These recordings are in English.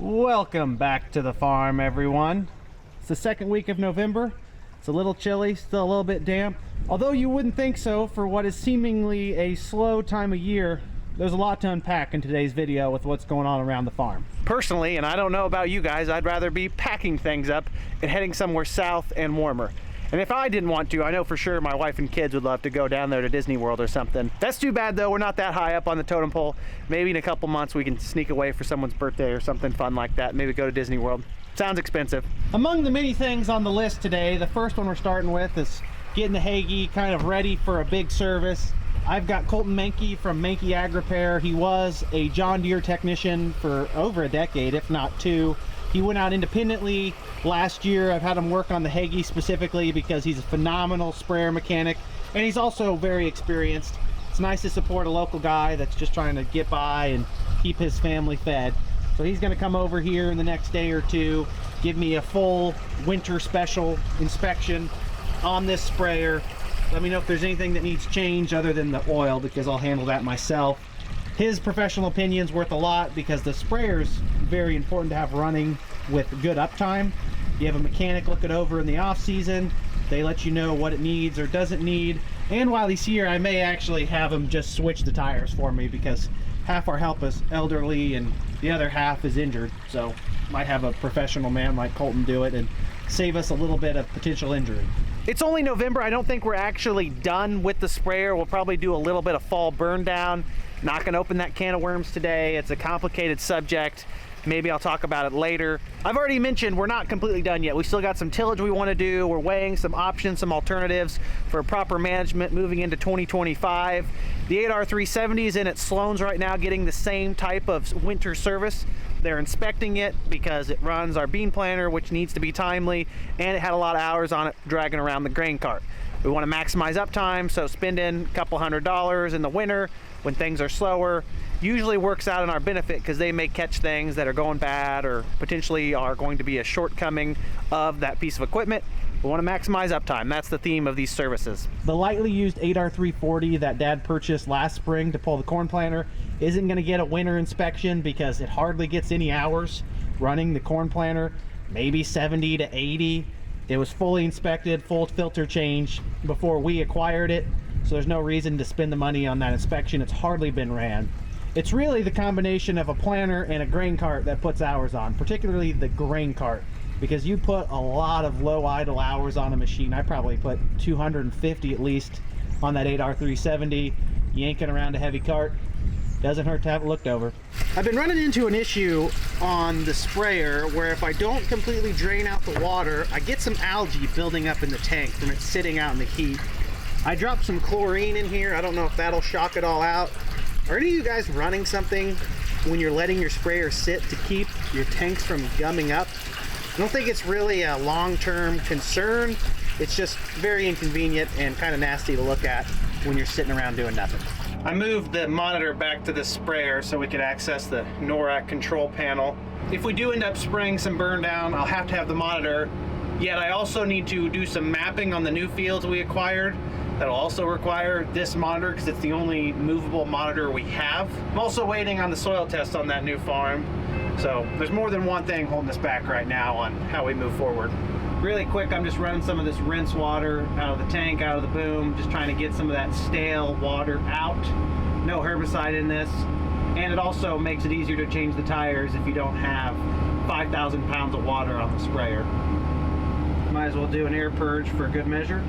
Welcome back to the farm, everyone. It's the second week of November. It's a little chilly, still a little bit damp. Although you wouldn't think so for what is seemingly a slow time of year, there's a lot to unpack in today's video with what's going on around the farm. Personally, and I don't know about you guys, I'd rather be packing things up and heading somewhere south and warmer. And if I didn't want to, I know for sure my wife and kids would love to go down there to Disney World or something. That's too bad though, we're not that high up on the totem pole. Maybe in a couple months we can sneak away for someone's birthday or something fun like that. Maybe go to Disney World. Sounds expensive. Among the many things on the list today, the first one we're starting with is getting the Hagee kind of ready for a big service. I've got Colton Menke from Menke Ag Repair. He was a John Deere technician for over a decade, if not two. He went out independently last year. I've had him work on the Hagee specifically because he's a phenomenal sprayer mechanic and he's also very experienced. It's nice to support a local guy that's just trying to get by and keep his family fed. So he's going to come over here in the next day or two, give me a full winter special inspection on this sprayer. Let me know if there's anything that needs change other than the oil, because I'll handle that myself. His professional opinion's worth a lot because the sprayer's very important to have running with good uptime. You have a mechanic look it over in the off season. They let you know what it needs or doesn't need. And while he's here, I may actually have him just switch the tires for me because half our help is elderly and the other half is injured. So might have a professional man like Colton do it and save us a little bit of potential injury. It's only November. I don't think we're actually done with the sprayer. We'll probably do a little bit of fall burn down. Not gonna open that can of worms today. It's a complicated subject. Maybe I'll talk about it later. I've already mentioned we're not completely done yet. We still got some tillage we want to do. We're weighing some options, some alternatives for proper management moving into 2025. The 8R370 is in at Sloan's right now getting the same type of winter service. They're inspecting it because it runs our bean planter, which needs to be timely, and it had a lot of hours on it dragging around the grain cart. We want to maximize uptime, so spending a couple $100 in the winter when things are slower usually works out in our benefit because they may catch things that are going bad or potentially are going to be a shortcoming of that piece of equipment. We want to maximize uptime. That's the theme of these services. The lightly used 8R340 that Dad purchased last spring to pull the corn planter isn't going to get a winter inspection because it hardly gets any hours running the corn planter, maybe 70 to 80. It was fully inspected, full filter change before we acquired it, so there's no reason to spend the money on that inspection. It's hardly been ran. It's really the combination of a planter and a grain cart that puts hours on, particularly the grain cart, because you put a lot of low idle hours on a machine. I probably put 250 at least on that 8R370, yanking around a heavy cart. Doesn't hurt to have it looked over. I've been running into an issue on the sprayer where if I don't completely drain out the water, I get some algae building up in the tank from it sitting out in the heat. I dropped some chlorine in here. I don't know if that'll shock it all out. Are any of you guys running something when you're letting your sprayer sit to keep your tanks from gumming up? I don't think it's really a long-term concern. It's just very inconvenient and kind of nasty to look at when you're sitting around doing nothing. I moved the monitor back to the sprayer so we could access the NORAC control panel. If we do end up spraying some burn down, I'll have to have the monitor. Yet I also need to do some mapping on the new fields we acquired. That'll also require this monitor because it's the only movable monitor we have. I'm also waiting on the soil test on that new farm. So there's more than one thing holding us back right now on how we move forward. Really quick, I'm just running some of this rinse water out of the tank, out of the boom, just trying to get some of that stale water out. No herbicide in this. And it also makes it easier to change the tires if you don't have 5,000 pounds of water on the sprayer. Might as well do an air purge for good measure.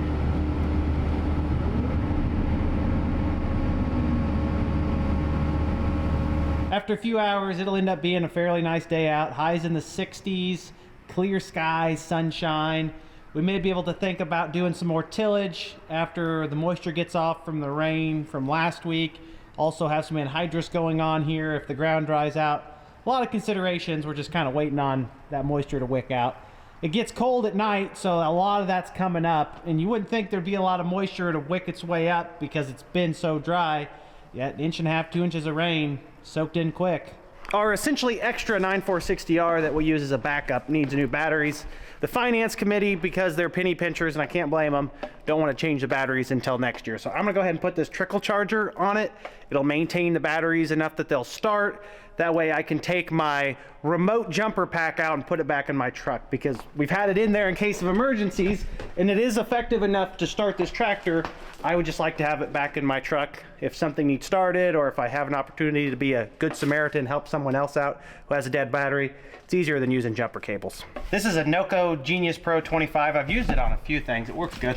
After a few hours, it'll end up being a fairly nice day out. Highs in the 60s, clear skies, sunshine. We may be able to think about doing some more tillage after the moisture gets off from the rain from last week. Also have some anhydrous going on here if the ground dries out. A lot of considerations. We're just kind of waiting on that moisture to wick out. It gets cold at night, so a lot of that's coming up, and you wouldn't think there'd be a lot of moisture to wick its way up because it's been so dry. Yet an inch and a half, 2 inches of rain soaked in quick. Our essentially extra 9460R that we use as a backup needs new batteries. The finance committee, because they're penny pinchers, and I can't blame them, don't want to change the batteries until next year. So I'm gonna go ahead and put this trickle charger on it. It'll maintain the batteries enough that they'll start. That way I can take my remote jumper pack out and put it back in my truck, because we've had it in there in case of emergencies, and it is effective enough to start this tractor. I would just like to have it back in my truck if something needs started, or if I have an opportunity to be a good Samaritan, help someone else out who has a dead battery. It's easier than using jumper cables. This is a Noco Genius Pro 25. I've used it on a few things. It works good.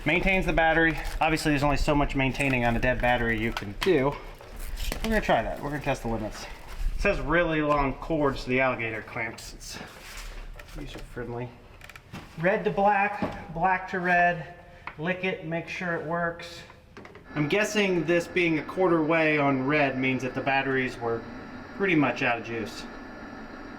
Maintains the battery. Obviously, there's only so much maintaining on a dead battery you can do. We're gonna try that. We're gonna test the limits. It says really long cords to the alligator clamps. It's user friendly. Red to black, black to red. Lick it, make sure it works. I'm guessing this being a quarter way on red means that the batteries were pretty much out of juice.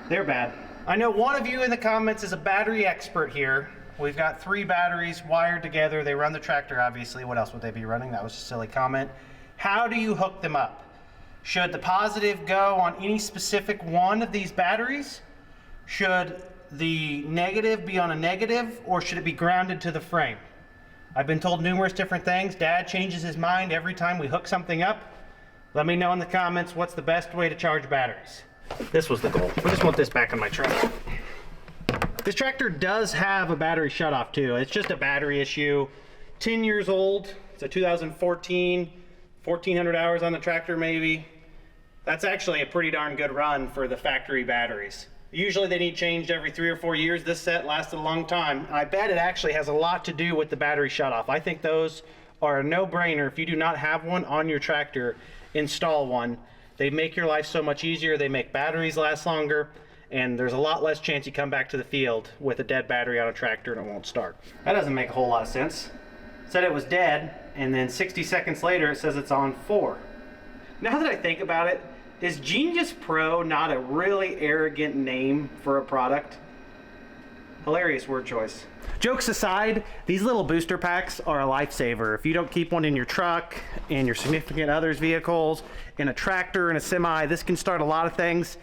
They're bad. I know one of you in the comments is a battery expert here. We've got 3 batteries wired together. They run the tractor, obviously. What else would they be running? That was a silly comment. How do you hook them up? Should the positive go on any specific one of these batteries? Should the negative be on a negative, or should it be grounded to the frame? I've been told numerous different things. Dad changes his mind every time we hook something up. Let me know in the comments what's the best way to charge batteries. This was the goal. We just want this back in my truck. This tractor does have a battery shutoff too. It's just a battery issue. 10 years old. It's a 2014. 1,400 hours on the tractor maybe. That's actually a pretty darn good run for the factory batteries. Usually they need changed every 3 or 4 years. This set lasted a long time. I bet it actually has a lot to do with the battery shutoff. I think those are a no-brainer. If you do not have one on your tractor, install one. They make your life so much easier. They make batteries last longer, and there's a lot less chance you come back to the field with a dead battery on a tractor and it won't start. That doesn't make a whole lot of sense. It said it was dead, and then 60 seconds later it says it's on 4. Now that I think about it, is Genius Pro not a really arrogant name for a product? Hilarious word choice. Jokes aside, these little booster packs are a lifesaver. If you don't keep one in your truck, in your significant other's vehicles, in a tractor, in a semi, this can start a lot of things.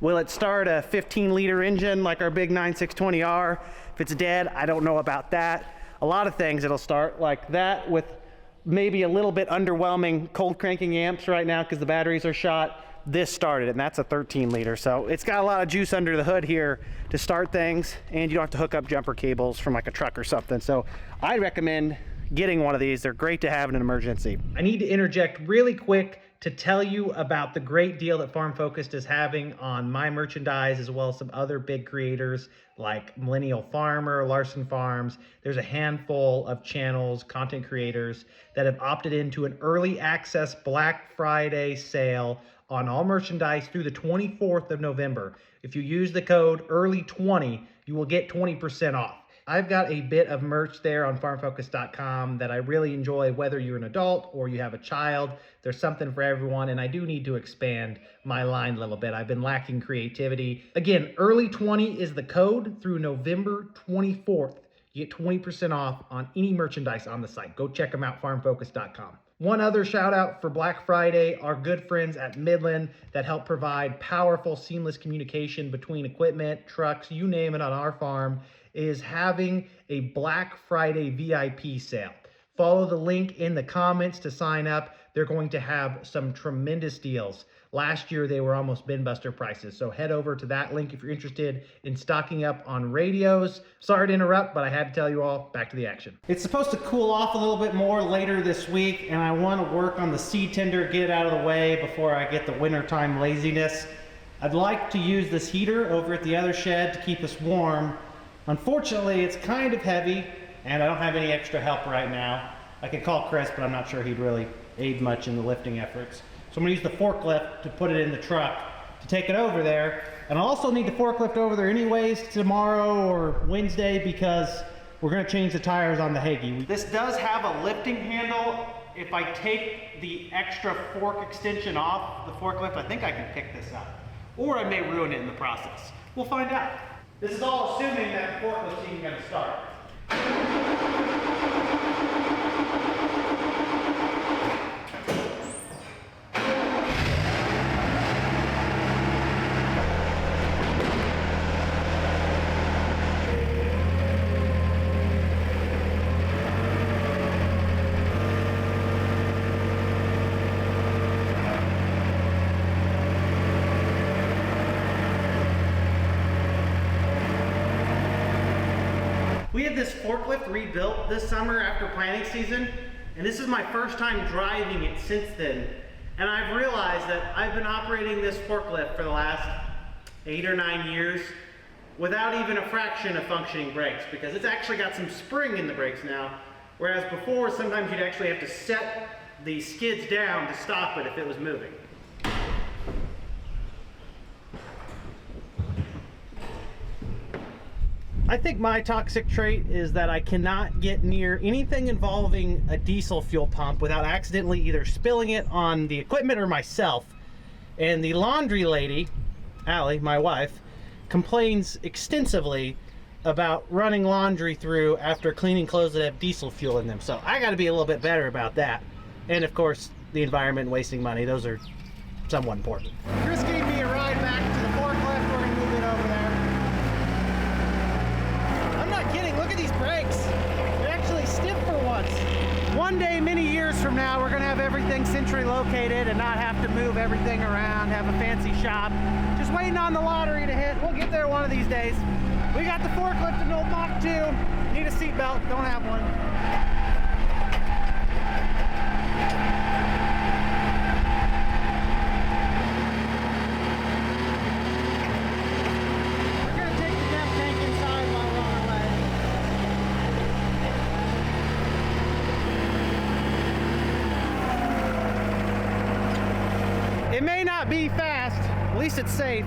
Will it start a 15-liter engine like our big 9620R? If it's dead, I don't know about that. A lot of things it'll start like that, with maybe a little bit underwhelming cold cranking amps right now because the batteries are shot. This started, and that's a 13-liter, so it's got a lot of juice under the hood here to start things, and you don't have to hook up jumper cables from like a truck or something. So I recommend getting one of these. They're great to have in an emergency. I need to interject really quick to tell you about the great deal that Farm Focused is having on my merchandise, as well as some other big creators like Millennial Farmer, Larson Farms. There's a handful of channels, content creators that have opted into an early access Black Friday sale on all merchandise through the 24th of November. If you use the code EARLY20, you will get 20% off. I've got a bit of merch there on farmfocus.com that I really enjoy, whether you're an adult or you have a child. There's something for everyone, and I do need to expand my line a little bit. I've been lacking creativity. Again, EARLY20 is the code through November 24th. You get 20% off on any merchandise on the site. Go check them out, farmfocus.com. One other shout out for Black Friday, our good friends at Midland that help provide powerful, seamless communication between equipment, trucks, you name it, on our farm, is having a Black Friday VIP sale. Follow the link in the comments to sign up. They're going to have some tremendous deals. Last year, they were almost bin buster prices. So head over to that link if you're interested in stocking up on radios. Sorry to interrupt, but I had to tell you all, back to the action. It's supposed to cool off a little bit more later this week, and I want to work on the seed tender, get it out of the way before I get the wintertime laziness. I'd like to use this heater over at the other shed to keep us warm. Unfortunately, it's kind of heavy, and I don't have any extra help right now. I could call Chris, but I'm not sure he'd really aid much in the lifting efforts. So I'm gonna use the forklift to put it in the truck to take it over there. And I'll also need the forklift over there anyways tomorrow or Wednesday, because we're gonna change the tires on the Hagee. This does have a lifting handle. If I take the extra fork extension off the forklift, I think I can pick this up. Or I may ruin it in the process. We'll find out. This is all assuming that the forklift's even gonna start. We had this forklift rebuilt this summer after planting season, and this is my first time driving it since then. And I've realized that I've been operating this forklift for the last 8 or 9 years without even a fraction of functioning brakes, because it's actually got some spring in the brakes now, whereas before sometimes you'd actually have to set the skids down to stop it if it was moving. I think my toxic trait is that I cannot get near anything involving a diesel fuel pump without accidentally either spilling it on the equipment or myself. And the laundry lady, Allie, my wife, complains extensively about running laundry through after cleaning clothes that have diesel fuel in them. So I got to be a little bit better about that. And of course, the environment and wasting money, those are somewhat important. Chris gave me a ride back to the forklift. We're going to move it over there. I'm not kidding, look at these brakes. They're actually stiff for once. One day, many years from now, we're gonna have everything centrally located and not have to move everything around, have a fancy shop. Just waiting on the lottery to hit. We'll get there one of these days. We got the forklift and old Mach 2. Need a seat belt, don't have one. It may not be fast, at least it's safe.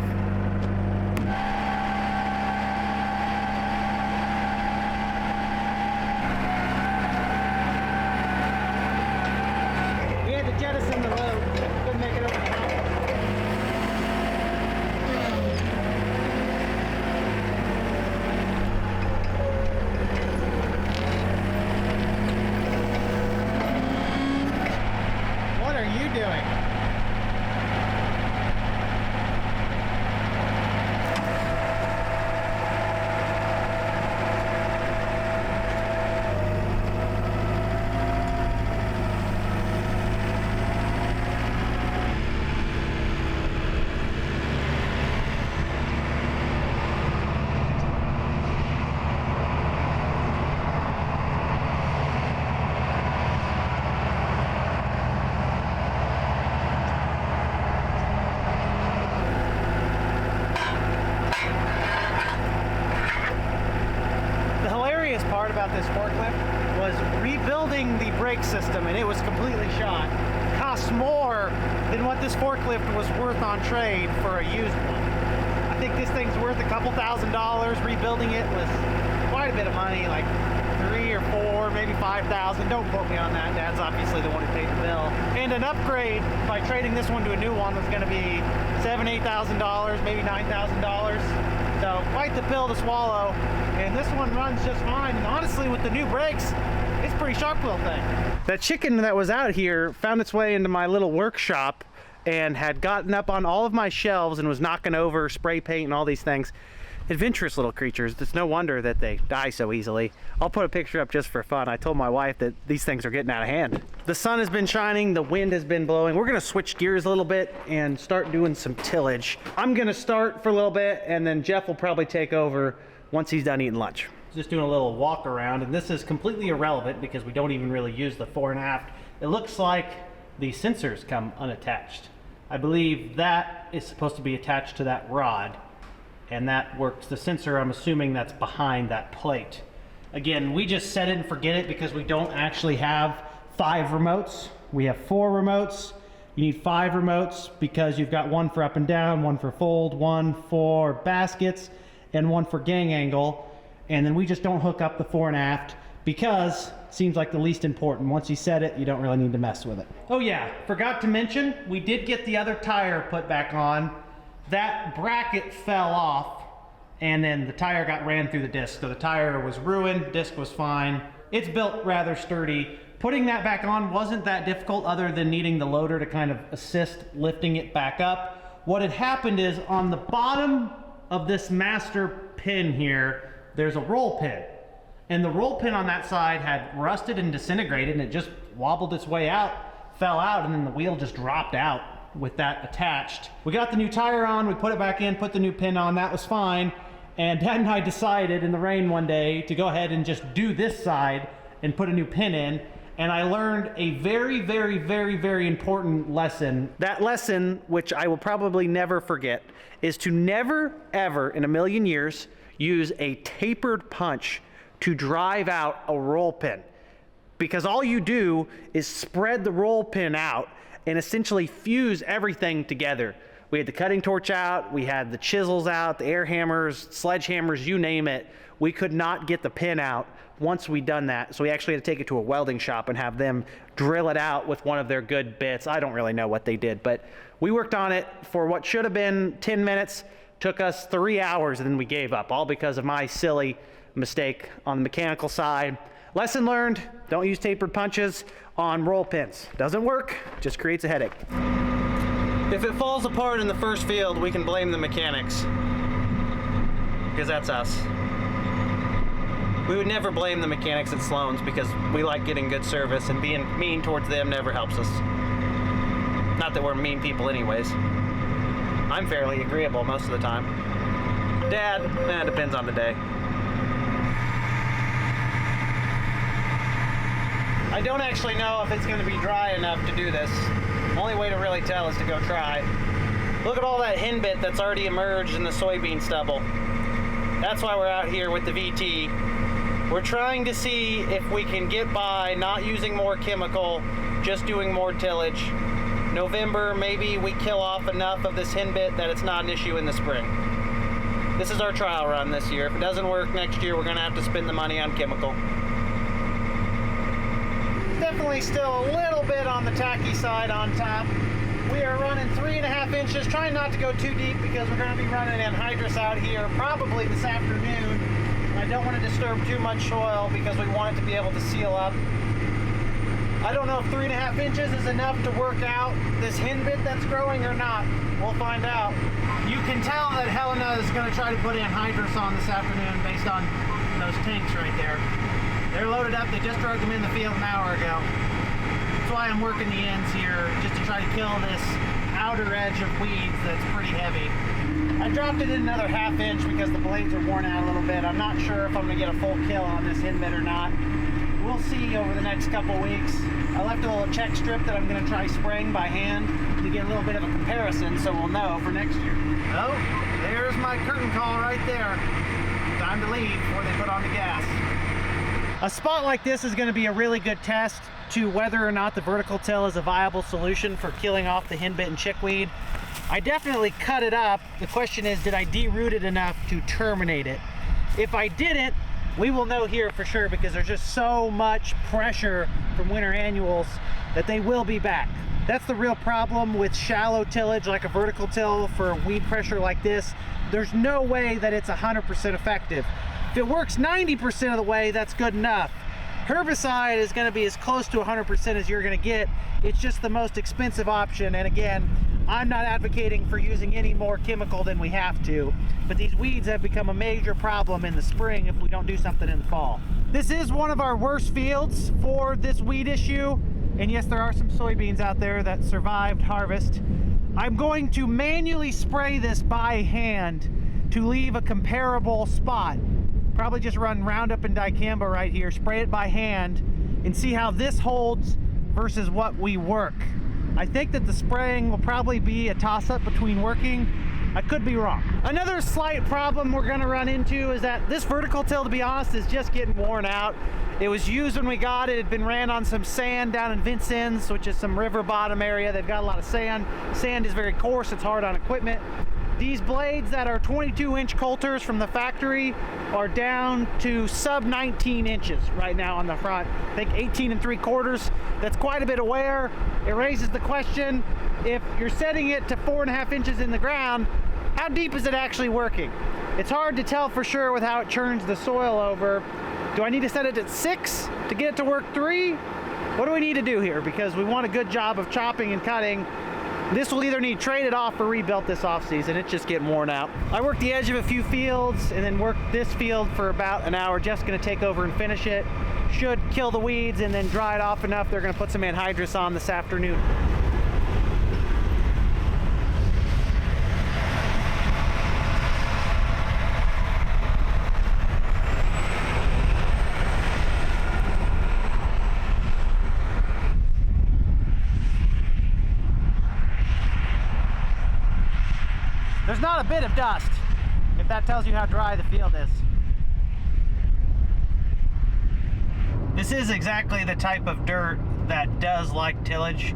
We had to jettison the load, couldn't make it over the top. What are you doing? Part about this forklift was rebuilding the brake system, and it was completely shot. It cost more than what this forklift was worth on trade for a used one. I think this thing's worth a couple $1,000s. Rebuilding it was quite a bit of money, like 3 or 4, maybe 5,000. Don't quote me on that. Dad's obviously the one who paid the bill. And an upgrade by trading this one to a new one was going to be $7,000, $8,000, maybe $9,000. So quite the pill to swallow. And this one runs just fine. And honestly, with the new brakes, it's a pretty sharp little thing. That chicken that was out here found its way into my little workshop and had gotten up on all of my shelves and was knocking over spray paint and all these things. Adventurous little creatures. It's no wonder that they die so easily. I'll put a picture up just for fun. I told my wife that these things are getting out of hand. The sun has been shining, the wind has been blowing. We're gonna switch gears a little bit and start doing some tillage. I'm gonna start for a little bit, and then Jeff will probably take over once he's done eating lunch. Just doing a little walk around, and this is completely irrelevant because we don't even really use the fore and aft. It looks like the sensors come unattached. I believe that is supposed to be attached to that rod, and that works. The sensor, I'm assuming that's behind that plate. Again, we just set it and forget it because we don't actually have 5 remotes. We have 4 remotes. You need 5 remotes because you've got one for up and down, one for fold, one for baskets, and one for gang angle. And then we just don't hook up the fore and aft because it seems like the least important. Once you set it, you don't really need to mess with it. Oh yeah, forgot to mention, we did get the other tire put back on. That bracket fell off, and then the tire got ran through the disc. So the tire was ruined, disc was fine. It's built rather sturdy. Putting that back on wasn't that difficult other than needing the loader to kind of assist lifting it back up. What had happened is on the bottom of this master pin here, there's a roll pin. And the roll pin on that side had rusted and disintegrated, and it just wobbled its way out, fell out, and then the wheel just dropped out with that attached. We got the new tire on, we put it back in, put the new pin on, that was fine. And Dad and I decided in the rain one day to go ahead and just do this side and put a new pin in. And I learned a very, very, very, very important lesson. That lesson, which I will probably never forget, is to never, ever in a million years use a tapered punch to drive out a roll pin. Because all you do is spread the roll pin out and essentially fuse everything together. We had the cutting torch out, we had the chisels out, the air hammers, sledgehammers, you name it. We could not get the pin out once we'd done that. So we actually had to take it to a welding shop and have them drill it out with one of their good bits. I don't really know what they did, but we worked on it for what should have been 10 minutes, took us 3 hours, and then we gave up, all because of my silly mistake on the mechanical side. Lesson learned, don't use tapered punches on roll pins. Doesn't work, just creates a headache. If it falls apart in the first field, we can blame the mechanics, because that's us. We would never blame the mechanics at Sloan's because we like getting good service, and being mean towards them never helps us. Not that we're mean people anyways. I'm fairly agreeable most of the time. Dad, depends on the day. I don't actually know if it's going to be dry enough to do this. The only way to really tell is to go try. Look at all that hen bit that's already emerged in the soybean stubble. That's why we're out here with the VT. We're trying to see if we can get by not using more chemical, just doing more tillage. November, maybe we kill off enough of this hen bit that it's not an issue in the spring. This is our trial run this year. If it doesn't work next year, we're going to have to spend the money on chemical. Definitely still a little bit on the tacky side on top. We are running 3.5 inches, trying not to go too deep because we're going to be running anhydrous out here probably this afternoon. I don't want to disturb too much soil because we want it to be able to seal up. I don't know if 3.5 inches is enough to work out this hen bit that's growing or not. We'll find out. You can tell that Helena is going to try to put anhydrous on this afternoon based on those tanks right there. They're loaded up. They just drug them in the field an hour ago. That's why I'm working the ends here, just to try to kill this outer edge of weeds that's pretty heavy. I dropped it in another 1/2 inch because the blades are worn out a little bit. I'm not sure if I'm going to get a full kill on this hen bit or not. We'll see over the next couple weeks. I left a little check strip that I'm going to try spraying by hand to get a little bit of a comparison so we'll know for next year. Oh, there's my curtain call right there. Time to leave before they put on the gas. A spot like this is going to be a really good test to whether or not the vertical till is a viable solution for killing off the hen bit and chickweed. I definitely cut it up. The question is, did I deroot it enough to terminate it? If I didn't, we will know here for sure because there's just so much pressure from winter annuals that they will be back. That's the real problem with shallow tillage like a vertical till for weed pressure like this. There's no way that it's 100% effective. If it works 90% of the way, that's good enough. Herbicide is going to be as close to 100% as you're going to get. It's just the most expensive option, and again, I'm not advocating for using any more chemical than we have to, but these weeds have become a major problem in the spring if we don't do something in the fall. This is one of our worst fields for this weed issue, and yes, there are some soybeans out there that survived harvest. I'm going to manually spray this by hand to leave a comparable spot. Probably just run Roundup and dicamba right here, spray it by hand, and see how this holds versus what we work. I think that the spraying will probably be a toss-up between working. I could be wrong. Another slight problem we're gonna run into is that this vertical till, to be honest, is just getting worn out. It was used when we got it. It had been ran on some sand down in Vincennes, which is some river bottom area. They've got a lot of sand. Sand is very coarse, it's hard on equipment. These blades that are 22-inch coulters from the factory are down to sub 19 inches right now on the front. I think 18 3/4. That's quite a bit of wear. It raises the question, if you're setting it to 4.5 inches in the ground, how deep is it actually working? It's hard to tell for sure with how it churns the soil over. Do I need to set it at 6 to get it to work 3? What do we need to do here? Because we want a good job of chopping and cutting. This will either need traded off or rebuilt this off season. It's just getting worn out. I worked the edge of a few fields and then worked this field for about an hour. Jeff's gonna take over and finish it. Should kill the weeds and then dry it off enough. They're gonna put some anhydrous on this afternoon. There's not a bit of dust, if that tells you how dry the field is. This is exactly the type of dirt that does like tillage.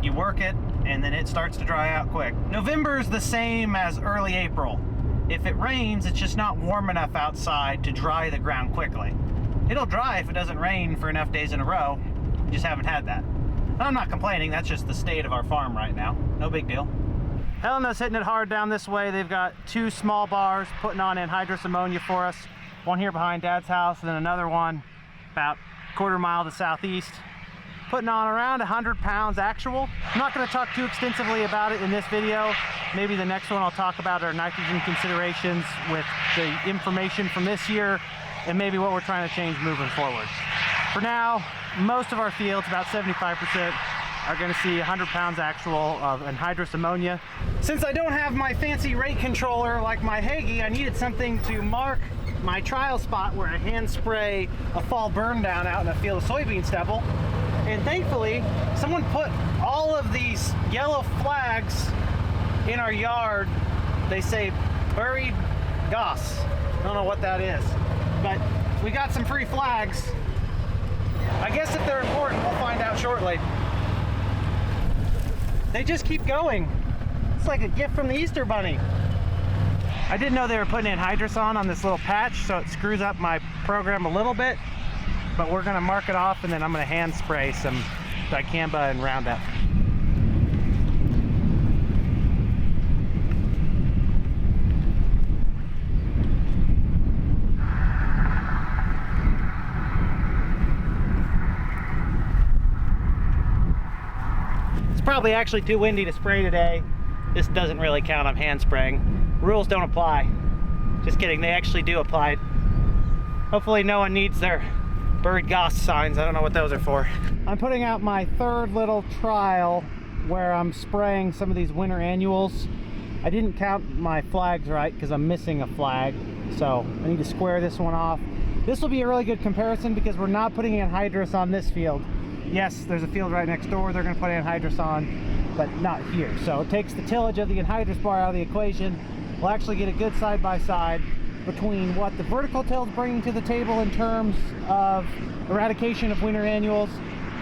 You work it, and then it starts to dry out quick. November is the same as early April. If it rains, it's just not warm enough outside to dry the ground quickly. It'll dry if it doesn't rain for enough days in a row. You just haven't had that. I'm not complaining, that's just the state of our farm right now. No big deal. Helena's hitting it hard down this way. They've got 2 small bars putting on anhydrous ammonia for us. One here behind Dad's house, and then another one about a quarter mile to southeast. Putting on around 100 pounds actual. I'm not going to talk too extensively about it in this video. Maybe the next one I'll talk about our nitrogen considerations with the information from this year and maybe what we're trying to change moving forward. For now, most of our fields, about 75%, are going to see 100 pounds actual of anhydrous ammonia. Since I don't have my fancy rate controller like my Hagee, I needed something to mark my trial spot where I hand spray a fall burn down out in a field of soybean stubble. And thankfully, someone put all of these yellow flags in our yard. They say buried goss. I don't know what that is, but we got some free flags. I guess if they're important, we'll find out shortly. They just keep going. It's like a gift from the Easter Bunny. I didn't know they were putting anhydrous on this little patch, so it screws up my program a little bit. But we're gonna mark it off, and then I'm gonna hand spray some dicamba and Roundup. It's probably actually too windy to spray today. This doesn't really count, I'm hand spraying. Rules don't apply. Just kidding, they actually do apply. Hopefully no one needs their buried goss signs. I don't know what those are for. I'm putting out my 3rd little trial where I'm spraying some of these winter annuals. I didn't count my flags right because I'm missing a flag, so I need to square this one off. This will be a really good comparison because we're not putting anhydrous on this field. Yes, there's a field right next door they're going to put anhydrous on, but not here. So it takes the tillage of the anhydrous bar out of the equation. We'll actually get a good side-by-side between what the vertical till is bringing to the table in terms of eradication of winter annuals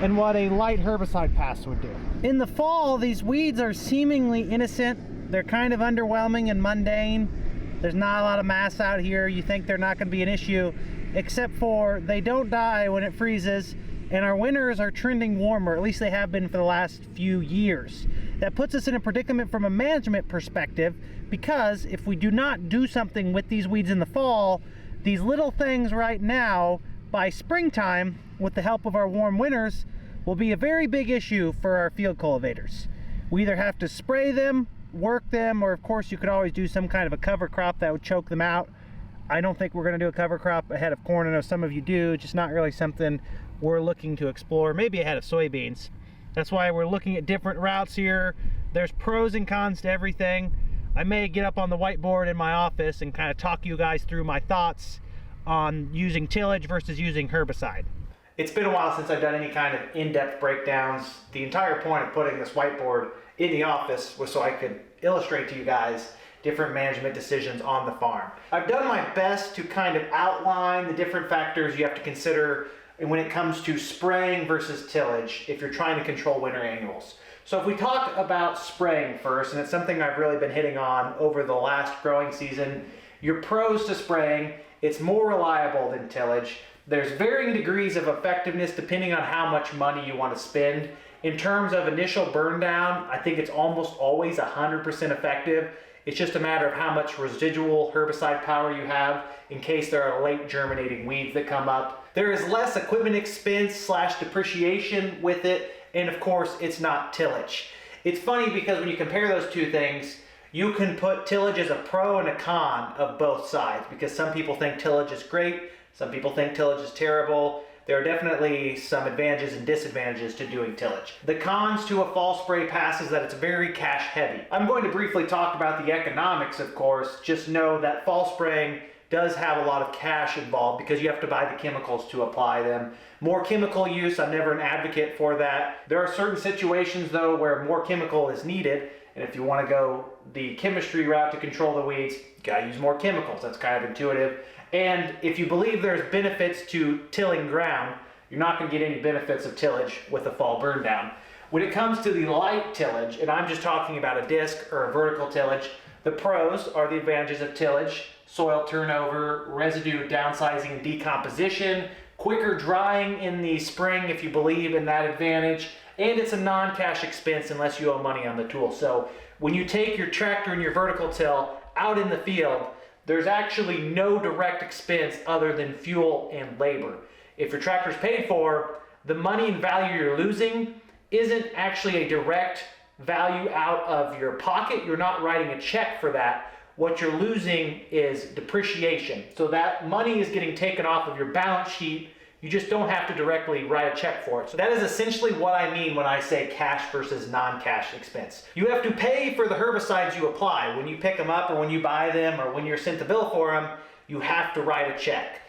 and what a light herbicide pass would do. In the fall, these weeds are seemingly innocent. They're kind of underwhelming and mundane. There's not a lot of mass out here. You think they're not going to be an issue, except for they don't die when it freezes, and our winters are trending warmer, at least they have been for the last few years. That puts us in a predicament from a management perspective, because if we do not do something with these weeds in the fall, these little things right now, by springtime, with the help of our warm winters, will be a very big issue for our field cultivators. We either have to spray them, work them, or of course you could always do some kind of a cover crop that would choke them out. I don't think we're going to do a cover crop ahead of corn. I know some of you do, just not really something we're looking to explore, maybe ahead of soybeans. That's why we're looking at different routes here. There's pros and cons to everything. I may get up on the whiteboard in my office and kind of talk you guys through my thoughts on using tillage versus using herbicide. It's been a while since I've done any kind of in-depth breakdowns. The entire point of putting this whiteboard in the office was so I could illustrate to you guys different management decisions on the farm. I've done my best to kind of outline the different factors you have to consider when it comes to spraying versus tillage if you're trying to control winter annuals. So if we talk about spraying first, and it's something I've really been hitting on over the last growing season, your pros to spraying: it's more reliable than tillage. There's varying degrees of effectiveness depending on how much money you want to spend. In terms of initial burn down, I think it's almost always 100% effective. It's just a matter of how much residual herbicide power you have in case there are late germinating weeds that come up. There is less equipment expense / depreciation with it, and of course it's not tillage. It's funny because when you compare those two things, you can put tillage as a pro and a con of both sides, because some people think tillage is great, some people think tillage is terrible. There are definitely some advantages and disadvantages to doing tillage. The cons to a fall spray pass is that it's very cash heavy. I'm going to briefly talk about the economics, of course. Just know that fall spraying does have a lot of cash involved because you have to buy the chemicals to apply them. More chemical use, I'm never an advocate for that. There are certain situations though where more chemical is needed, And if you want to go the chemistry route to control the weeds, you gotta use more chemicals. That's kind of intuitive. And if you believe there's benefits to tilling ground, you're not gonna get any benefits of tillage with a fall burn down. When it comes to the light tillage, and I'm just talking about a disc or a vertical tillage, the pros are the advantages of tillage: soil turnover, residue downsizing and decomposition, quicker drying in the spring if you believe in that advantage, and it's a non-cash expense unless you owe money on the tool. So when you take your tractor and your vertical till out in the field, there's actually no direct expense other than fuel and labor. If your tractor's paid for, the money and value you're losing isn't actually a direct value out of your pocket. You're not writing a check for that. What you're losing is depreciation. So that money is getting taken off of your balance sheet. You just don't have to directly write a check for it. So that is essentially what I mean when I say cash versus non-cash expense. You have to pay for the herbicides you apply. When you pick them up or when you buy them or when you're sent the bill for them, you have to write a check.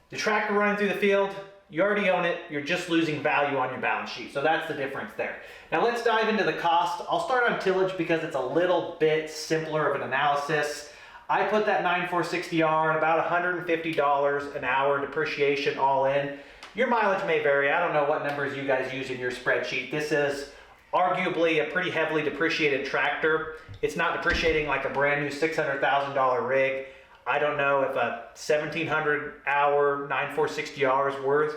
The tractor running through the field, you already own it, you're just losing value on your balance sheet. So that's the difference there. Now let's dive into the cost. I'll start on tillage because it's a little bit simpler of an analysis. I put that 9460R at about $150 an hour depreciation all in. Your mileage may vary. I don't know what numbers you guys use in your spreadsheet. This is arguably a pretty heavily depreciated tractor. It's not depreciating like a brand new $600,000 rig. I don't know if a 1700 hour 9460R is worth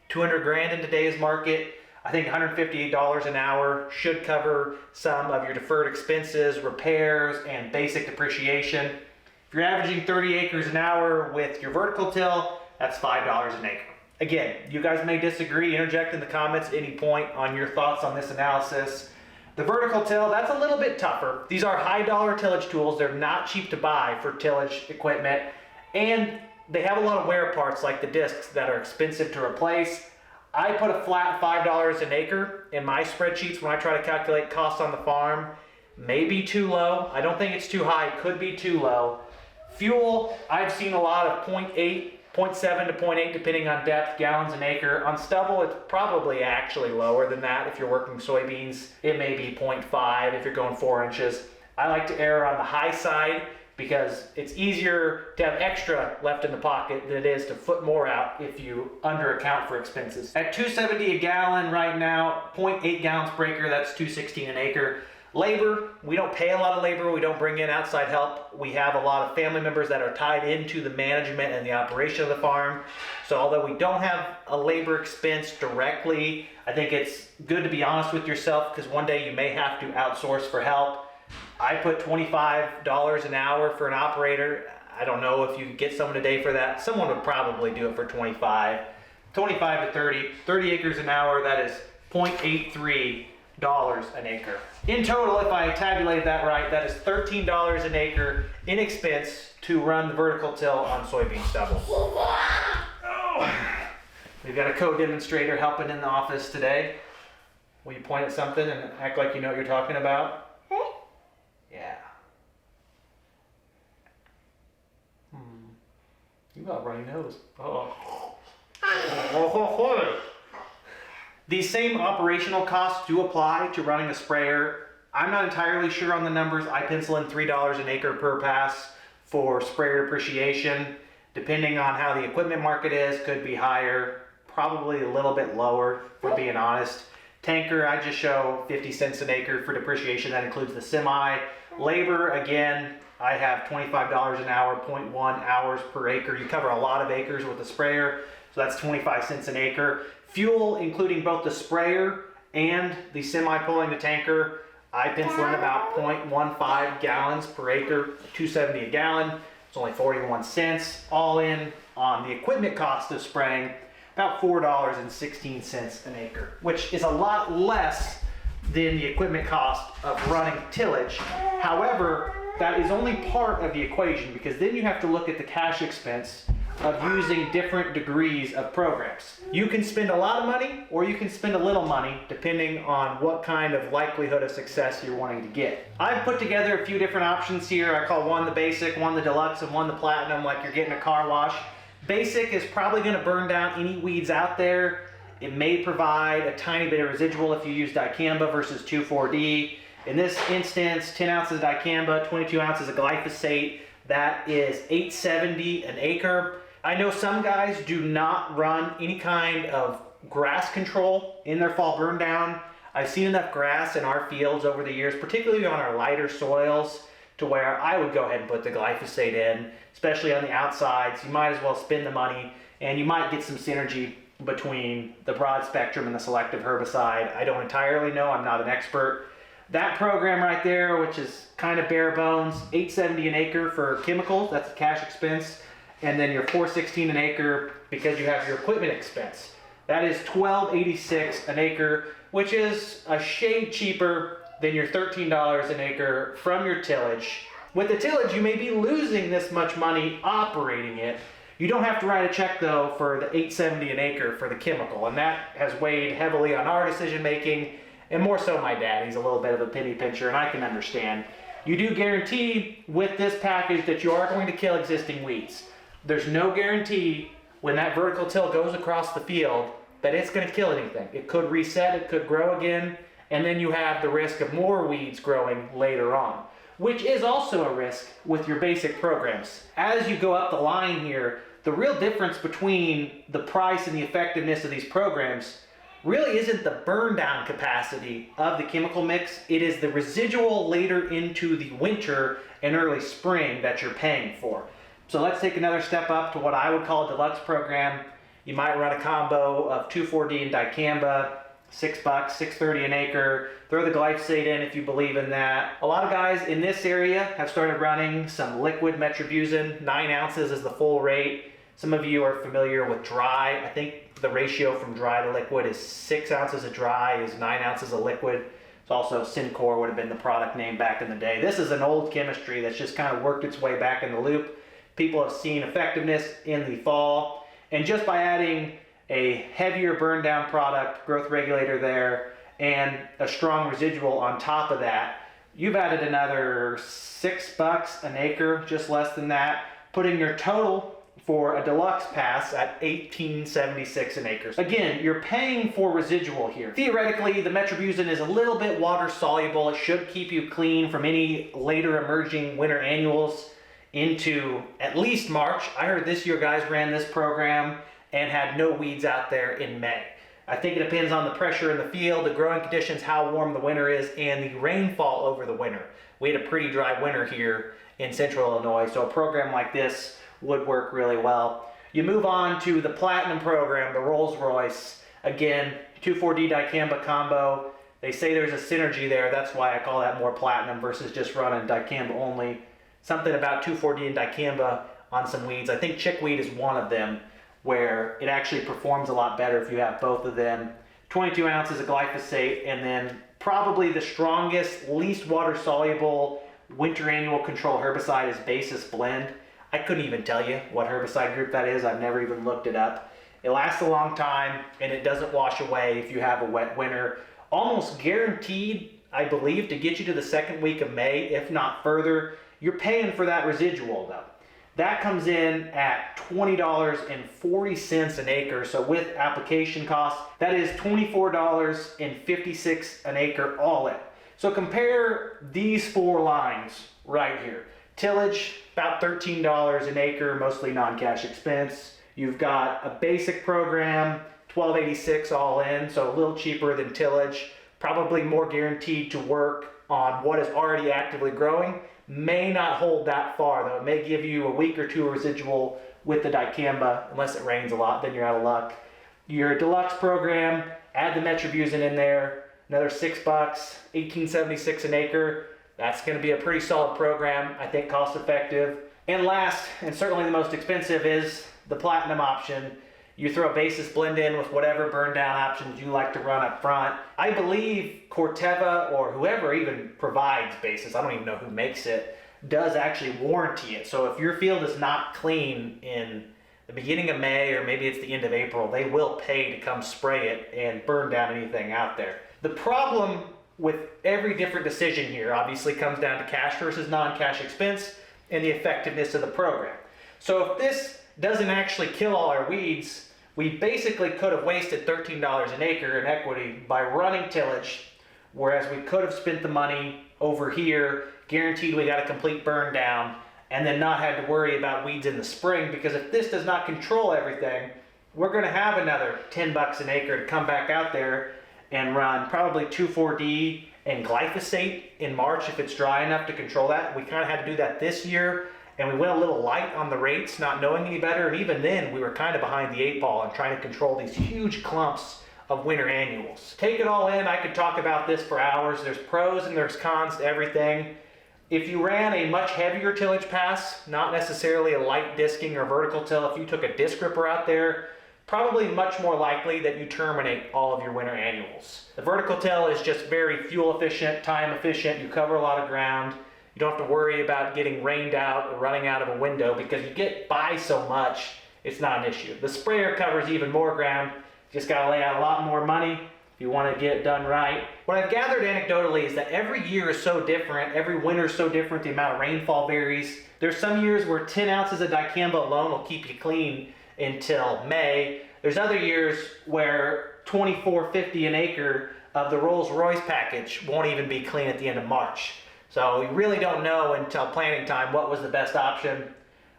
200 grand in today's market. I think $158 an hour should cover some of your deferred expenses, repairs, and basic depreciation. If you're averaging 30 acres an hour with your vertical till, that's $5 an acre. Again, you guys may disagree. Interject in the comments at any point on your thoughts on this analysis. The vertical till, that's a little bit tougher. These are high dollar tillage tools. They're not cheap to buy for tillage equipment. And they have a lot of wear parts like the discs that are expensive to replace. I put a flat $5 an acre in my spreadsheets when I try to calculate costs on the farm. Maybe too low. I don't think it's too high. It could be too low. Fuel, I've seen a lot of 0.8, 0.7 to 0.8 depending on depth, gallons an acre. On stubble, it's probably actually lower than that. If you're working soybeans, it may be 0.5 if you're going 4 inches. I like to err on the high side because it's easier to have extra left in the pocket than it is to foot more out if you under account for expenses. At $2.70 a gallon right now, 0.8 gallons per acre, that's $2.16 an acre. Labor, we don't pay a lot of labor. We don't bring in outside help. We have a lot of family members that are tied into the management and the operation of the farm. So although we don't have a labor expense directly, I think it's good to be honest with yourself because one day you may have to outsource for help. I put $25 an hour for an operator. I don't know if you could get someone today for that. Someone would probably do it for 25 to 30 acres an hour. That is $0.83 an acre. In total, if I tabulated that right, that is $13 an acre in expense to run the vertical till on soybean stubble. Oh. We've got a co-demonstrator helping in the office today. Will you point at something and act like you know what you're talking about? Yeah. You got a runny nose. Oh. These same operational costs do apply to running a sprayer. I'm not entirely sure on the numbers. I pencil in $3 an acre per pass for sprayer depreciation. Depending on how the equipment market is, could be higher, probably a little bit lower, if we're being honest. Tanker, I just show 50 cents an acre for depreciation. That includes the semi. Labor, again, I have $25 an hour, 0.1 hours per acre. You cover a lot of acres with a sprayer, so that's 25 cents an acre. Fuel, including both the sprayer and the semi pulling the tanker, I pencil in about 0.15 gallons per acre, $2.70 a gallon. It's only 41 cents. All in on the equipment cost of spraying, about $4.16 an acre, which is a lot less than the equipment cost of running tillage. However, that is only part of the equation because then you have to look at the cash expense of using different degrees of programs. You can spend a lot of money or you can spend a little money depending on what kind of likelihood of success you're wanting to get. I've put together a few different options here. I call one the basic, one the deluxe, and one the platinum, like you're getting a car wash. Basic is probably going to burn down any weeds out there. It may provide a tiny bit of residual if you use dicamba versus 2,4-D. In this instance, 10 ounces of dicamba, 22 ounces of glyphosate, that is $8.70 an acre. I know some guys do not run any kind of grass control in their fall burn down. I've seen enough grass in our fields over the years, particularly on our lighter soils, to where I would go ahead and put the glyphosate in, especially on the outsides. You might as well spend the money, and you might get some synergy between the broad spectrum and the selective herbicide. I don't entirely know, I'm not an expert. That program right there, which is kind of bare bones, $8.70 an acre for chemicals, that's a cash expense, and then your $4.16 an acre because you have your equipment expense. That is $12.86 an acre, which is a shade cheaper than your $13 an acre from your tillage. With the tillage, you may be losing this much money operating it. You don't have to write a check though for the $8.70 an acre for the chemical, and that has weighed heavily on our decision making, and more so my dad. He's a little bit of a penny pincher, and I can understand. You do guarantee with this package that you are going to kill existing weeds. There's no guarantee when that vertical till goes across the field that it's going to kill anything. It could reset, it could grow again, and then you have the risk of more weeds growing later on, which is also a risk with your basic programs. As you go up the line here, the real difference between the price and the effectiveness of these programs really isn't the burn down capacity of the chemical mix, it is the residual later into the winter and early spring that you're paying for. So let's take another step up to what I would call a deluxe program. You might run a combo of 2,4-D and dicamba, $6, $6.30 an acre. Throw the glyphosate in if you believe in that. A lot of guys in this area have started running some liquid metribuzin. 9 ounces is the full rate. Some of you are familiar with dry. I think the ratio from dry to liquid is 6 ounces of dry is 9 ounces of liquid. It's also Syncor would have been the product name back in the day. This is an old chemistry that's just kind of worked its way back in the loop. People have seen effectiveness in the fall, and just by adding a heavier burn down product, growth regulator there, and a strong residual on top of that, you've added another $6 an acre, just less than that, putting your total for a deluxe pass at $18.76 an acre. Again, you're paying for residual here. Theoretically, the metribuzin is a little bit water soluble. It should keep you clean from any later emerging winter annuals into at least March. I heard this year guys ran this program and had no weeds out there in May. I think it depends on the pressure in the field, the growing conditions, how warm the winter is, and the rainfall over the winter. We had a pretty dry winter here in central Illinois, so a program like this would work really well. You move on to the Platinum program, the Rolls Royce. Again, 2,4-D dicamba combo. They say there's a synergy there. That's why I call that more Platinum versus just running dicamba only. Something about 2,4-D and dicamba on some weeds. I think chickweed is one of them where it actually performs a lot better if you have both of them. 22 ounces of glyphosate, and then probably the strongest, least water soluble winter annual control herbicide is Basis Blend. I couldn't even tell you what herbicide group that is. I've never even looked it up. It lasts a long time, and it doesn't wash away if you have a wet winter. Almost guaranteed, I believe, to get you to the second week of May, if not further. You're paying for that residual though. That comes in at $20.40 an acre. So with application costs, that is $24.56 an acre all in. So compare these four lines right here. Tillage, about $13 an acre, mostly non-cash expense. You've got a basic program, $12.86 all in, so a little cheaper than tillage. Probably more guaranteed to work on what is already actively growing. May not hold that far though. It may give you a week or two of residual with the dicamba, unless it rains a lot, then you're out of luck. Your deluxe program, add the metribuzin in there, another $6, $18.76 an acre. That's going to be a pretty solid program, I think cost effective. And last, and certainly the most expensive, is the Platinum option. You throw a Basis Blend in with whatever burn down options you like to run up front. I believe Corteva or whoever even provides Basis, I don't even know who makes it, does actually warranty it. So if your field is not clean in the beginning of May, or maybe it's the end of April, they will pay to come spray it and burn down anything out there. The problem with every different decision here obviously comes down to cash versus non-cash expense and the effectiveness of the program. So if this doesn't actually kill all our weeds, we basically could have wasted $13 an acre in equity by running tillage, whereas we could have spent the money over here, guaranteed we got a complete burn down, and then not had to worry about weeds in the spring, because if this does not control everything, we're gonna have another 10 bucks an acre to come back out there and run probably 2,4-D and glyphosate in March if it's dry enough to control that. We kind of had to do that this year, and we went a little light on the rates, not knowing any better, and even then we were kind of behind the 8 ball and trying to control these huge clumps of winter annuals. Take it all in, I could talk about this for hours. There's pros and there's cons to everything. If you ran a much heavier tillage pass, not necessarily a light disking or vertical till, if you took a disc ripper out there, probably much more likely that you terminate all of your winter annuals. The vertical till is just very fuel efficient, time efficient, you cover a lot of ground. You don't have to worry about getting rained out or running out of a window because you get by so much, it's not an issue. The sprayer covers even more ground. You just gotta lay out a lot more money if you wanna get it done right. What I've gathered anecdotally is that every year is so different, every winter is so different, the amount of rainfall varies. There's some years where 10 ounces of dicamba alone will keep you clean until May. There's other years where $24.50 an acre of the Rolls-Royce package won't even be clean at the end of March. So we really don't know until planting time what was the best option.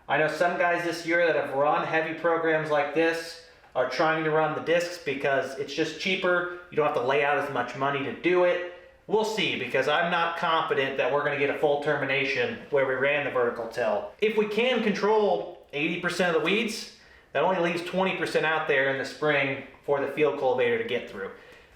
I know some guys this year that have run heavy programs like this are trying to run the discs because it's just cheaper. You don't have to lay out as much money to do it. We'll see, because I'm not confident that we're gonna get a full termination where we ran the vertical till. If we can control 80% of the weeds, that only leaves 20% out there in the spring for the field cultivator to get through.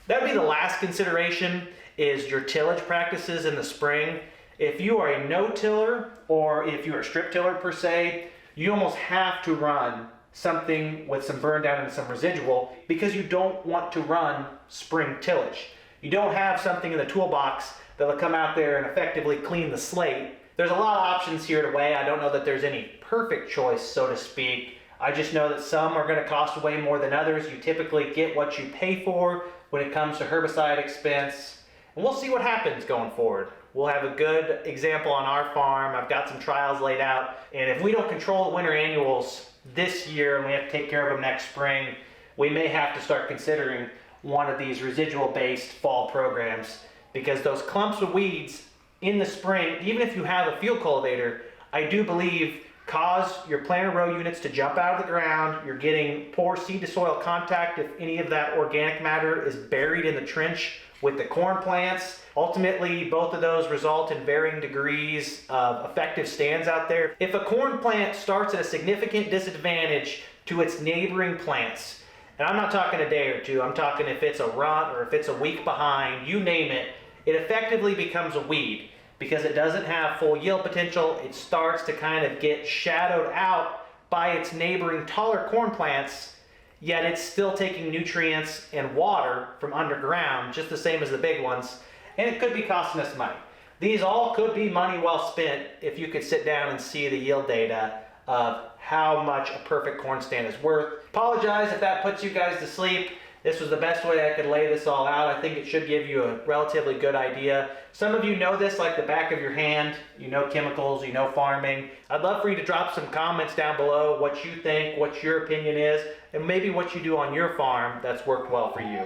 That would be the last consideration, is your tillage practices in the spring. If you are a no-tiller, or if you're a strip tiller per se, you almost have to run something with some burn down and some residual, because you don't want to run spring tillage. You don't have something in the toolbox that'll come out there and effectively clean the slate. There's a lot of options here to weigh. I don't know that there's any perfect choice, so to speak. I just know that some are going to cost way more than others. You typically get what you pay for when it comes to herbicide expense. And we'll see what happens going forward. We'll have a good example on our farm. I've got some trials laid out. And if we don't control the winter annuals this year and we have to take care of them next spring, we may have to start considering one of these residual-based fall programs, because those clumps of weeds in the spring, even if you have a field cultivator, I do believe cause your planter row units to jump out of the ground. You're getting poor seed to soil contact if any of that organic matter is buried in the trench with the corn plants. Ultimately, both of those result in varying degrees of effective stands out there. If a corn plant starts at a significant disadvantage to its neighboring plants, and I'm not talking a day or two, I'm talking if it's a runt or if it's a week behind, you name it, it effectively becomes a weed. Because it doesn't have full yield potential, it starts to kind of get shadowed out by its neighboring taller corn plants, yet it's still taking nutrients and water from underground, just the same as the big ones, and it could be costing us money. These all could be money well spent if you could sit down and see the yield data of how much a perfect corn stand is worth. Apologize if that puts you guys to sleep. This was the best way I could lay this all out. I think it should give you a relatively good idea. Some of you know this like the back of your hand. You know chemicals, you know farming. I'd love for you to drop some comments down below what you think, what your opinion is, and maybe what you do on your farm that's worked well for you.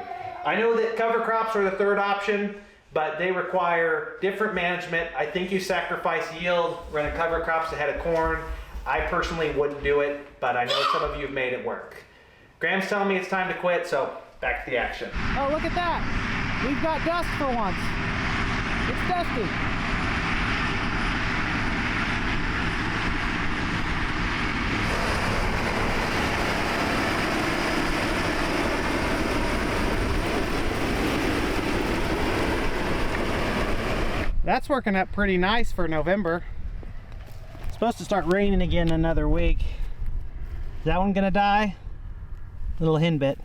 I know that cover crops are the third option, but they require different management. I think you sacrifice yield running cover crops ahead of corn. I personally wouldn't do it, but I know some of you have made it work. Graham's telling me it's time to quit, so back to the action. Oh, look at that. We've got dust for once. It's dusty. That's working up pretty nice for November. It's supposed to start raining again in another week. Is that one gonna die? Little hen bit.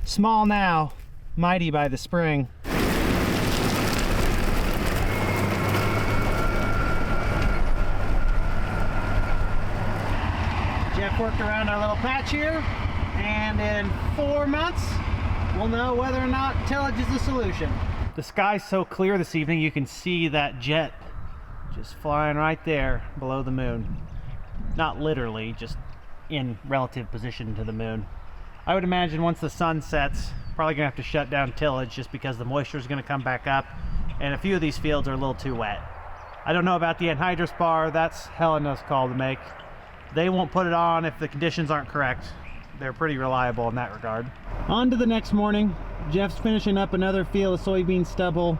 Small now, mighty by the spring. Jeff worked around our little patch here, and in 4 months, we'll know whether or not tillage is the solution. The sky's so clear this evening, you can see that jet just flying right there below the moon. Not literally, just in relative position to the moon. I would imagine once the sun sets, Probably gonna have to shut down tillage just because the moisture is gonna come back up, and a few of these fields are a little too wet. I don't know about the anhydrous bar. That's Helena's call to make. They won't put it on if the conditions aren't correct. They're pretty reliable in that regard. On to the next morning. Jeff's finishing up another field of soybean stubble.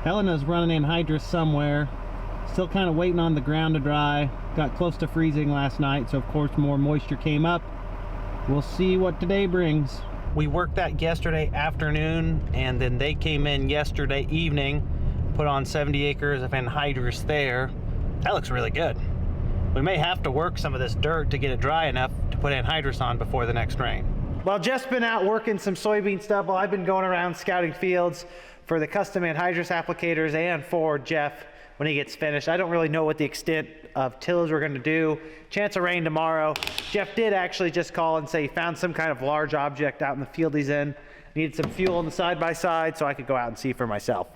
Helena's running anhydrous somewhere. Still kind of waiting on the ground to dry. Got close to freezing last night, so of course more moisture came up. We'll see what today brings. We worked that yesterday afternoon, and then they came in yesterday evening, put on 70 acres of anhydrous there. That looks really good. We may have to work some of this dirt to get it dry enough to put anhydrous on before the next rain. Well, Jeff's been out working some soybean stubble. I've been going around scouting fields for the custom anhydrous applicators and for Jeff when he gets finished. I don't really know what the extent of tillage we're gonna do. Chance of rain tomorrow. Jeff did actually just call and say he found some kind of large object out in the field he's in. Needed some fuel on the side-by-side so I could go out and see for myself.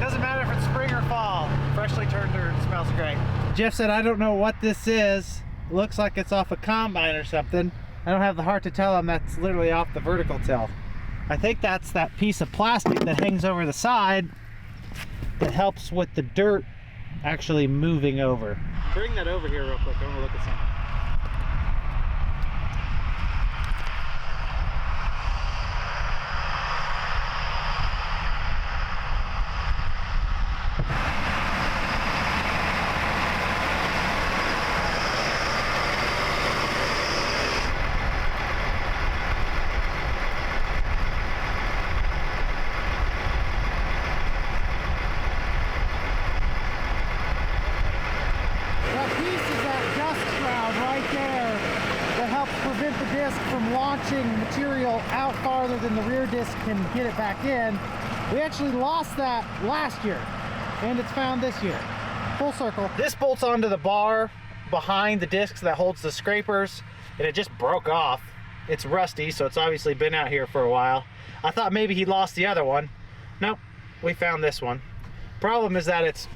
Doesn't matter if it's spring or fall. Freshly turned dirt smells great. Jeff said, I don't know what this is. It looks like it's off a combine or something. I don't have the heart to tell him that's literally off the vertical till. I think that's that piece of plastic that hangs over the side that helps with the dirt actually moving over. Bring that over here real quick. I want to look at something. Material out farther than the rear disc can get it back in. We actually lost that last year, and it's found this year. Full circle. This bolts onto the bar behind the discs that holds the scrapers, and it just broke off. It's rusty, so it's obviously been out here for a while. I thought maybe he lost the other one. Nope, we found this one. Problem is that it's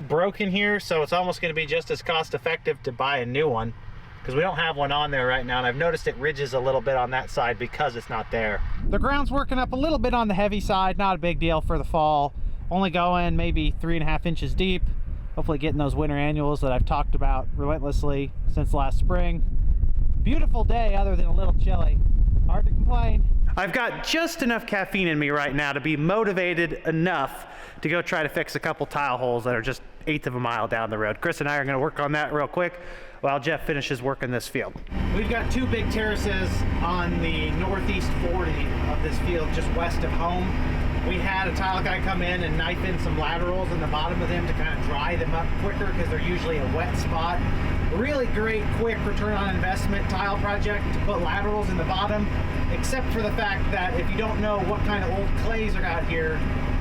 broken here, so it's almost going to be just as cost effective to buy a new one, because we don't have one on there right now, and I've noticed it ridges a little bit on that side because it's not there. The ground's working up a little bit on the heavy side, not a big deal for the fall. Only going maybe 3.5 inches deep. Hopefully getting those winter annuals that I've talked about relentlessly since last spring. Beautiful day other than a little chilly. Hard to complain. I've got just enough caffeine in me right now to be motivated enough to go try to fix a couple tile holes that are just 1/8 of a mile down the road. Chris and I are gonna work on that real quick while Jeff finishes working this field. We've got 2 big terraces on the northeast 40 of this field just west of home. We had a tile guy come in and knife in some laterals in the bottom of them to kind of dry them up quicker because they're usually a wet spot. Really great, quick return on investment tile project to put laterals in the bottom, except for the fact that if you don't know what kind of old clays are out here,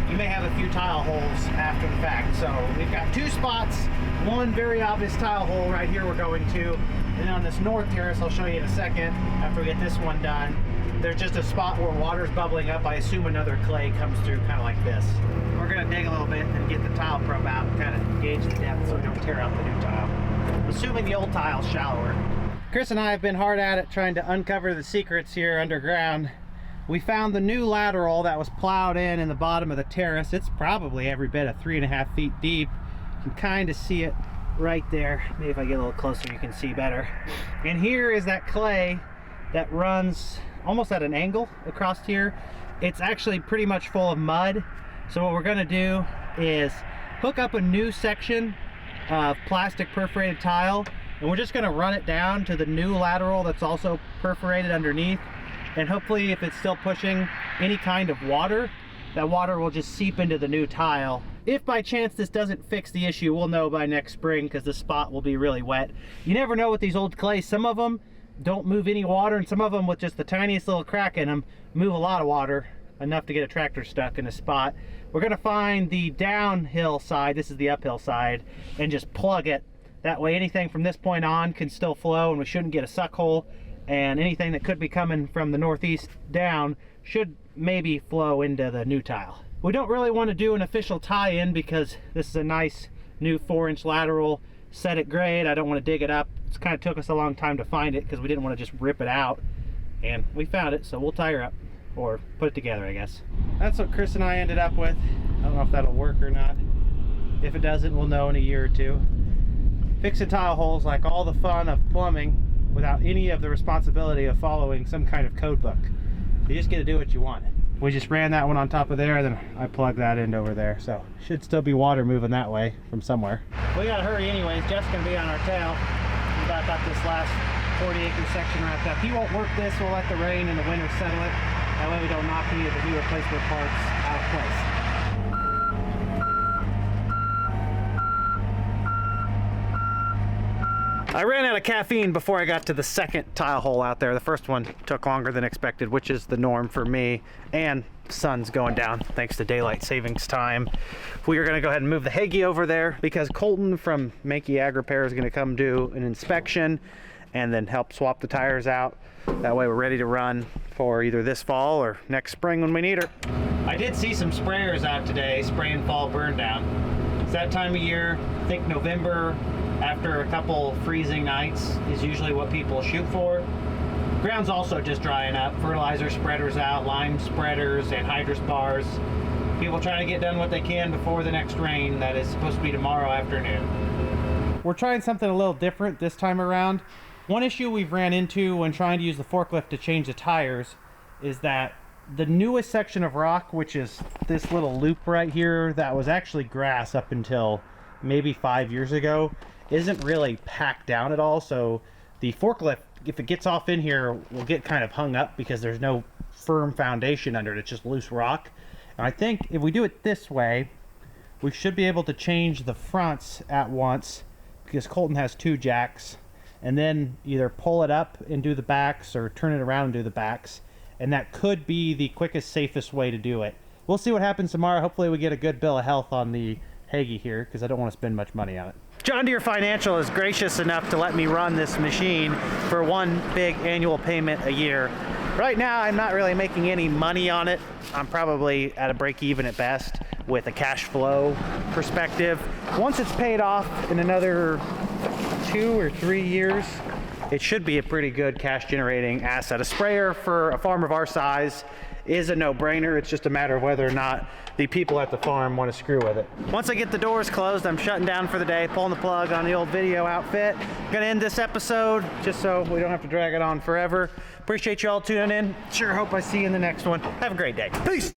you may have a few tile holes after the fact. So we've got 2 spots, one very obvious tile hole right here we're going to, and on this north terrace, I'll show you in a second after we get this one done, there's just a spot where water's bubbling up. I assume another clay comes through kind of like this. We're gonna dig a little bit and get the tile probe out and kind of gauge the depth so we don't tear out the new tile. Assuming the old tile's shallower. Chris and I have been hard at it trying to uncover the secrets here underground. We found the new lateral that was plowed in the bottom of the terrace. It's probably every bit of 3.5 feet deep. You can kind of see it right there. Maybe if I get a little closer you can see better. And here is that clay that runs almost at an angle across here. It's actually pretty much full of mud. So what we're gonna do is hook up a new section of plastic perforated tile, and we're just gonna run it down to the new lateral that's also perforated underneath. And hopefully if it's still pushing any kind of water, that water will just seep into the new tile. If by chance this doesn't fix the issue, we'll know by next spring because the spot will be really wet. You never know with these old clays. Some of them don't move any water, and some of them with just the tiniest little crack in them move a lot of water, enough to get a tractor stuck in a spot. We're gonna find the downhill side, this is the uphill side, and just plug it. That way anything from this point on can still flow and we shouldn't get a suck hole, and anything that could be coming from the northeast down should maybe flow into the new tile. We don't really want to do an official tie-in because this is a nice new 4-inch lateral set it grade. I don't want to dig it up. It's kind of took us a long time to find it because we didn't want to just rip it out, and we found it, so we'll tie her up, or put it together, I guess. That's what Chris and I ended up with. I don't know if that'll work or not. If it doesn't, we'll know in a year or two. Fixing tile holes, like all the fun of plumbing, without any of the responsibility of following some kind of code book. You just get to do what you want. We just ran that one on top of there, then I plugged that end over there, so should still be water moving that way from somewhere. We gotta hurry anyways. Jeff's gonna be on our tail. We about got this last 40-acre section wrapped up. He won't work this. We'll let the rain and the winter settle it. That way we don't knock any of the new replacement parts out of place. I ran out of caffeine before I got to the second tile hole out there. The first one took longer than expected, which is the norm for me, and the sun's going down thanks to daylight savings time. We are going to go ahead and move the Hagee over there because Colton from Mankey Ag Repair is going to come do an inspection and then help swap the tires out. That way we're ready to run for either this fall or next spring when we need her. I did see some sprayers out today spraying fall burn down. It's that time of year. I think November, after a couple freezing nights, is usually what people shoot for. Ground's also just drying up. Fertilizer spreaders out, lime spreaders, and hydrous bars. People trying to get done what they can before the next rain that is supposed to be tomorrow afternoon. We're trying something a little different this time around. One issue we've ran into when trying to use the forklift to change the tires is that the newest section of rock, which is this little loop right here that was actually grass up until maybe 5 years ago, isn't really packed down at all. So the forklift, if it gets off in here, will get kind of hung up because there's no firm foundation under it. It's just loose rock. And I think if we do it this way, we should be able to change the fronts at once because Colton has 2 jacks, and then either pull it up and do the backs or turn it around and do the backs. And that could be the quickest, safest way to do it. We'll see what happens tomorrow. Hopefully we get a good bill of health on the Hagee here because I don't want to spend much money on it. John Deere Financial is gracious enough to let me run this machine for one big annual payment a year. Right now I'm not really making any money on it. I'm probably at a break even at best with a cash flow perspective. Once it's paid off in another 2 or 3 years, it should be a pretty good cash generating asset. A sprayer for a farm of our size is a no-brainer. It's just a matter of whether or not the people at the farm want to screw with it. Once I get the doors closed, I'm shutting down for the day, pulling the plug on the old video outfit. Gonna end this episode just so we don't have to drag it on forever. Appreciate you all tuning in. Sure hope I see you in the next one. Have a great day. Peace.